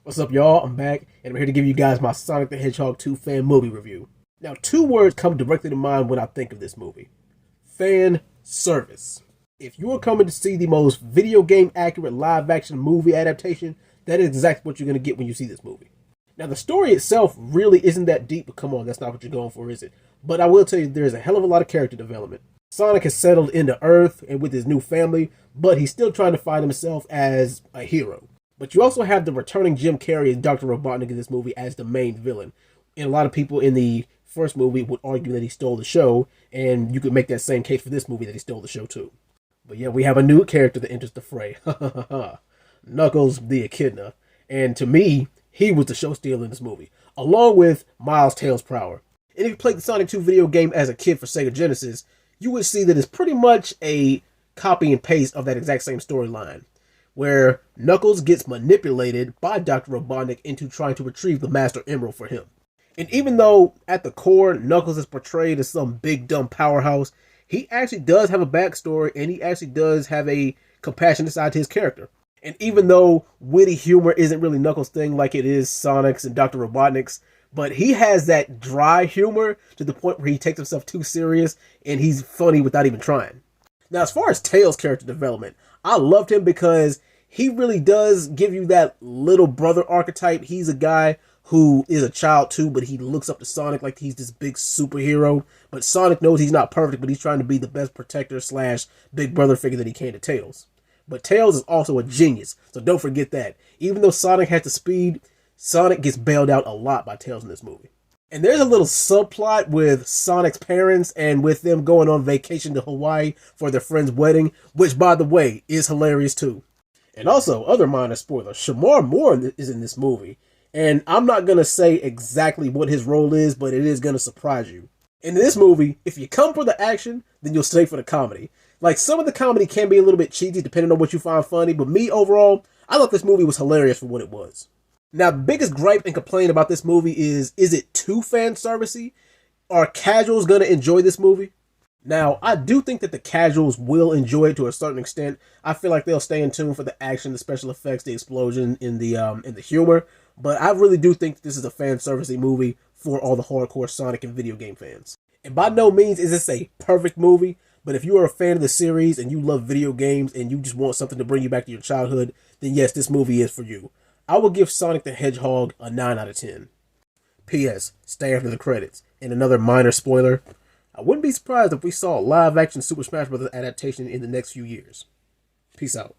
What's up, y'all? I'm back, and I'm here to give you guys my Sonic the Hedgehog 2 fan movie review. Now, two words come directly to mind when I think of this movie. Fan service. If you are coming to see the most video game accurate live action movie adaptation, that is exactly what you're going to get when you see this movie. Now, the story itself really isn't that deep, but come on, that's not what you're going for, is it? But I will tell you, there's a hell of a lot of character development. Sonic has settled into Earth and with his new family, but he's still trying to find himself as a hero. But you also have the returning Jim Carrey and Dr. Robotnik in this movie as the main villain. And a lot of people in the first movie would argue that he stole the show, and you could make that same case for this movie that he stole the show too. But yeah, we have a new character that enters the fray. Knuckles the Echidna. And to me, he was the show stealer in this movie, along with Miles Tails Prower. And if you played the Sonic 2 video game as a kid for Sega Genesis, you would see that it's pretty much a copy and paste of that exact same storyline, where Knuckles gets manipulated by Dr. Robotnik into trying to retrieve the Master Emerald for him. And even though at the core Knuckles is portrayed as some big dumb powerhouse, he actually does have a backstory, and he actually does have a compassionate side to his character. And even though witty humor isn't really Knuckles' thing like it is Sonic's and Dr. Robotnik's, but he has that dry humor to the point where he takes himself too serious and he's funny without even trying. Now, as far as Tails' character development, I loved him because he really does give you that little brother archetype. He's a guy who is a child too, but he looks up to Sonic like he's this big superhero. But Sonic knows he's not perfect, but he's trying to be the best protector / big brother figure that he can to Tails. But Tails is also a genius, so don't forget that. Even though Sonic has the speed, Sonic gets bailed out a lot by Tails in this movie. And there's a little subplot with Sonic's parents and with them going on vacation to Hawaii for their friend's wedding, which, by the way, is hilarious too. And also, other minor spoiler, Shamar Moore is in this movie. And I'm not going to say exactly what his role is, but it is going to surprise you. In this movie, if you come for the action, then you'll stay for the comedy. Like, some of the comedy can be a little bit cheesy depending on what you find funny, but me, overall, I thought this movie was hilarious for what it was. Now, the biggest gripe and complaint about this movie is it too fan servicey? Are casuals going to enjoy this movie? Now, I do think that the casuals will enjoy it to a certain extent. I feel like they'll stay in tune for the action, the special effects, the explosion, in the humor. But I really do think that this is a fan servicey movie for all the hardcore Sonic and video game fans. And by no means is this a perfect movie, but if you are a fan of the series and you love video games and you just want something to bring you back to your childhood, then yes, this movie is for you. I will give Sonic the Hedgehog a 9 out of 10. P.S. Stay after the credits. And another minor spoiler, I wouldn't be surprised if we saw a live-action Super Smash Bros. Adaptation in the next few years. Peace out.